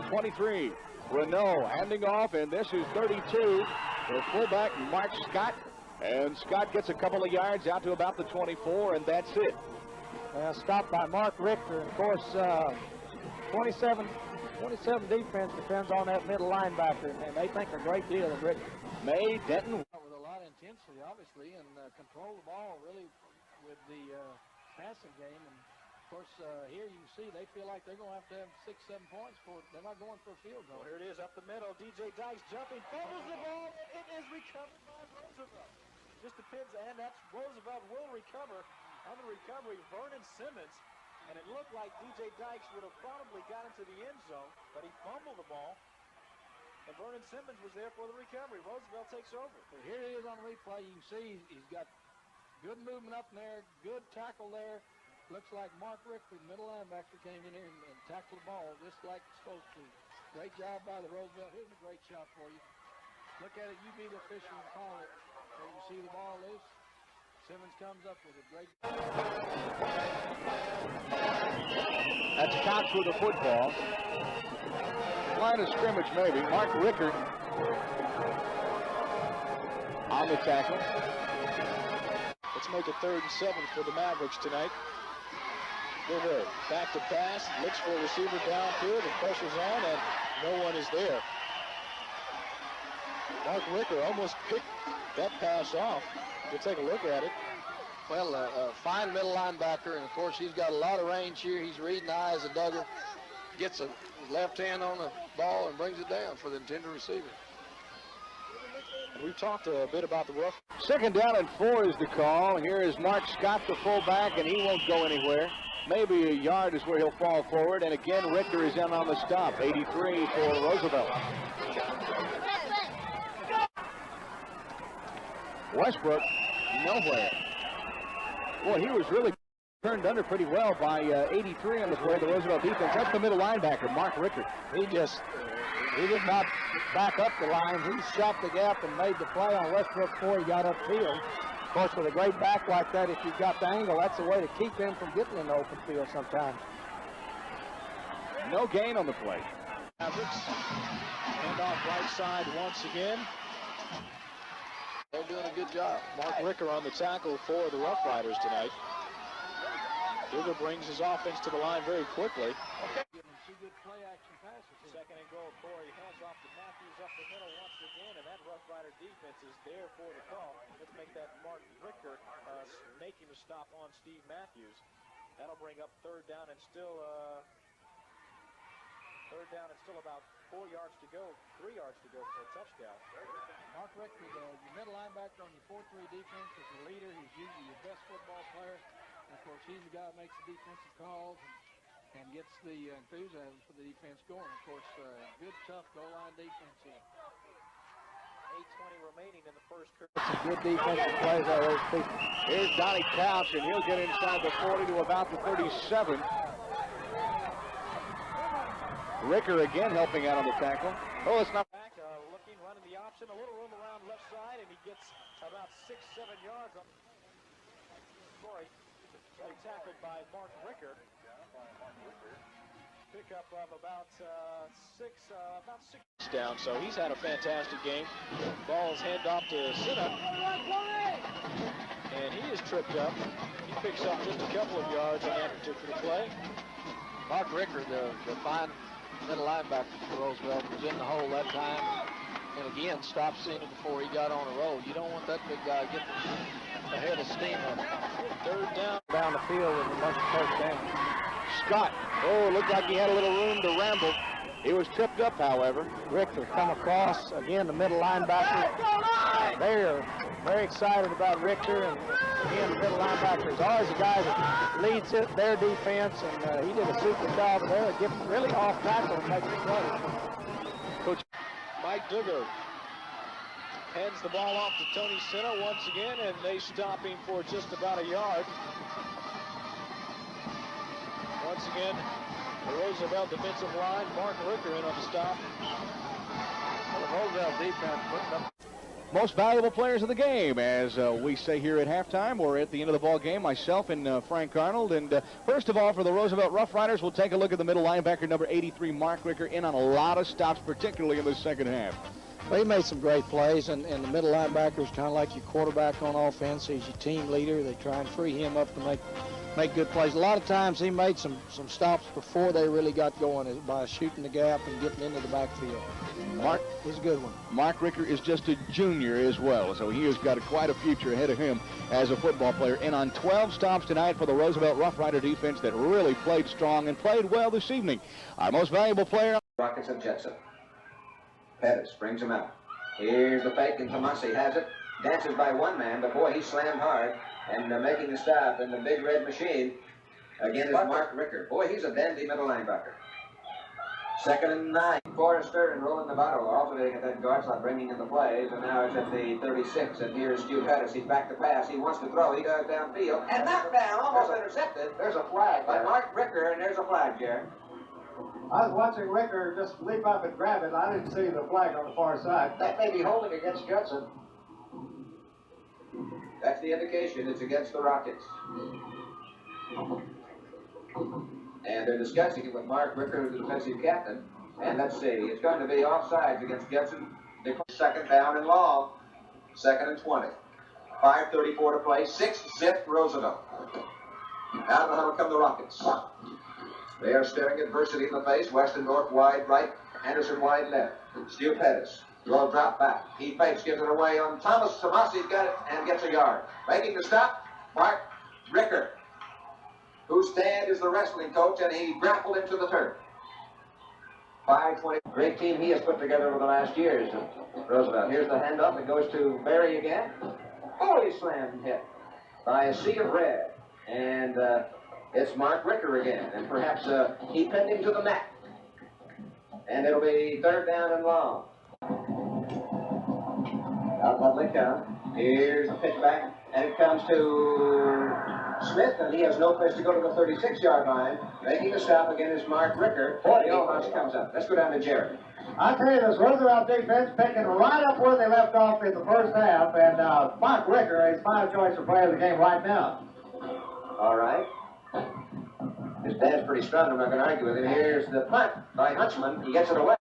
23. Renault handing off, and this is 32 for fullback Mark Scott. And Scott gets a couple of yards out to about the 24, and that's it. Stopped by Mark Ricker. Of course, 27 defense depends on that middle linebacker, and they think a great deal of Ricker. May Denton With a lot of intensity, obviously, and control the ball really with the passing game. And of course, here you can see they feel like they're going to have 6, 7 points for it. They're not going for a field goal. Well, here it is up the middle. DJ Dykes jumping, fumbles the ball. It is recovered by Roosevelt. Just depends, and that's Roosevelt will recover. On the recovery, Vernon Simmons, and it looked like DJ Dykes would have probably got into the end zone, but he fumbled the ball, and Vernon Simmons was there for the recovery. Roosevelt takes over. So here it is on replay. You can see he's got good movement up in there, good tackle there. Looks like Mark Ricker, middle linebacker, came in here and tackled the ball just like it's supposed to. Great job by the Roosevelt. Here's a great shot for you. Look at it. You be the official and call it. There you see the ball loose. Simmons comes up with a great. That's Cox with the football. Line of scrimmage maybe. Mark Ricker on the tackle. Let's make it 3rd and 7 for the Mavericks tonight. River back to pass, looks for a receiver downfield, and pressure's on, and no one is there. Mark Ricker almost picked that pass off. We'll take a look at it. Well, a fine middle linebacker, and of course he's got a lot of range here. He's reading the eyes of Duggar. Gets a left hand on the ball and brings it down for the intended receiver. We've talked a bit about the rough. 2nd down and 4 is the call. Here is Mark Scott, the fullback, and he won't go anywhere. Maybe a yard is where he'll fall forward, and again Ricker is in on the stop. 83 for Roosevelt. Westbrook, nowhere. Boy, he was really turned under pretty well by 83 on the play of the Roosevelt defense. That's the middle linebacker, Mark Ricker. He did not back up the line. He shot the gap and made the play on Westbrook before he got upfield. Of course, with a great back like that, if you've got the angle, that's the way to keep him from getting in the open field sometimes. No gain on the play. Mavericks hand off right side once again. They're doing a good job. Mark Ricker on the tackle for the Rough Riders tonight. Ricker brings his offense to the line very quickly. Giving him 2 good play action passes. 2nd and goal. Corey hands off to Matthews up the middle once again, and that Rough Rider defense is there for the call. Let's make that Mark Ricker making the stop on Steve Matthews. That'll bring up 3rd down and still about 4 yards to go, 3 yards to go for a touchdown. Mark Ricker, your middle linebacker on your 4-3 defense, is the leader. He's usually your best football player. And of course, he's the guy that makes the defensive calls and gets the enthusiasm for the defense going. Of course, good, tough goal line defense here. 8:20 remaining in the first quarter. Some good defensive plays by those people. Here's Donnie Couch, and he'll get inside the 40 to about the 37. Ricker again helping out on the tackle. Oh, it's not. Back, looking, running the option, a little room around left side, and he gets about 6, 7 yards on Corey. Tackled by Mark Ricker. Pickup of about 6 down, so he's had a fantastic game. Ball's hand off to Sinna, and he is tripped up. He picks up just a couple of yards on that particular play. Mark Ricker, the fine middle linebacker for Roosevelt, was in the hole that time, and again stopped Sinna before he got on the roll. You don't want that big guy getting ahead of steam. 3rd down the field with a bunch of 1st down. Scott. Oh, looked like he had a little room to ramble. He was tripped up, however. Ricker come across, again, the middle linebacker. They are very excited about Ricker, and again, the middle linebacker is always the guy that leads their defense, and he did a super job there, getting really off tackle and making the play. Coach Mike Duggar hands the ball off to Tony Sinna once again, and they stop him for just about a yard. Once again, the Roosevelt defensive line, Mark Ricker in on the stop. Well, the Roosevelt defense putting up. most valuable players of the game, as we say here at halftime or at the end of the ball game, myself and Frank Arnold. And first of all, for the Roosevelt Rough Riders, we'll take a look at the middle linebacker, number 83, Mark Ricker, in on a lot of stops, particularly in the second half. Well, he made some great plays, and the middle linebacker is kind of like your quarterback on offense. He's your team leader. They try and free him up to make good plays. A lot of times he made some stops before they really got going by shooting the gap and getting into the backfield. Mark is a good one. Mark Ricker is just a junior as well, so he has got quite a future ahead of him as a football player. And on 12 stops tonight for the Roosevelt Rough Rider defense that really played strong and played well this evening. Our most valuable player. Rockets of Jetson. Pettis brings him out. Here's the fake, and Tomasi has it. Dances by one man, but boy, he slammed hard. And making the stop in the big red machine again is Mark Ricker. Boy, he's a dandy middle linebacker. 2nd and 9. Forrester and Roland Novato alternating at that guard slot, bringing in the plays. And now it's at the 36. And here's Stu Pettis. He's back to pass. He wants to throw. He goes downfield. And knocked down, almost intercepted. There's a flag by Mark Ricker, and there's a flag, Jerry. I was watching Ricker just leap up and grab it. I didn't see the flag on the far side. That may be holding against Judson. That's the indication. It's against the Rockets. And they're discussing it with Mark Ricker, the defensive captain. And let's see, it's going to be offsides against Judson. 2nd down and long. 2nd and 20. 5:34 to play. 6-zip Roosevelt. Out of the huddle come the Rockets. They are staring adversity in the face. Weston North wide right. Anderson wide left. Stu Pettis. Throw drop back. He fakes, gives it away on Thomas. Tomasi's got it and gets a yard. Making the stop, Mark Ricker, whose dad is the wrestling coach, and he grappled him to the turf. 5:20. Great team he has put together over the last years. Roosevelt. Here's the handoff. It goes to Barry again. Holy slam hit by a sea of red. And it's Mark Ricker again. And perhaps he pinned him to the mat. And it'll be 3rd down and long. Out they come. Here's the pitch back, and it comes to Smith, and he has no place to go to the 36-yard line. Making the stop again is Mark Ricker. Jones comes up. Let's go down to Jerry. I'll tell you, this Roosevelt defense picking right up where they left off in the first half, and Mark Ricker is my choice for player of the game right now. All right. His dad's pretty strong. I'm not going to argue with him. Here's the punt by Huntsman. He gets it away.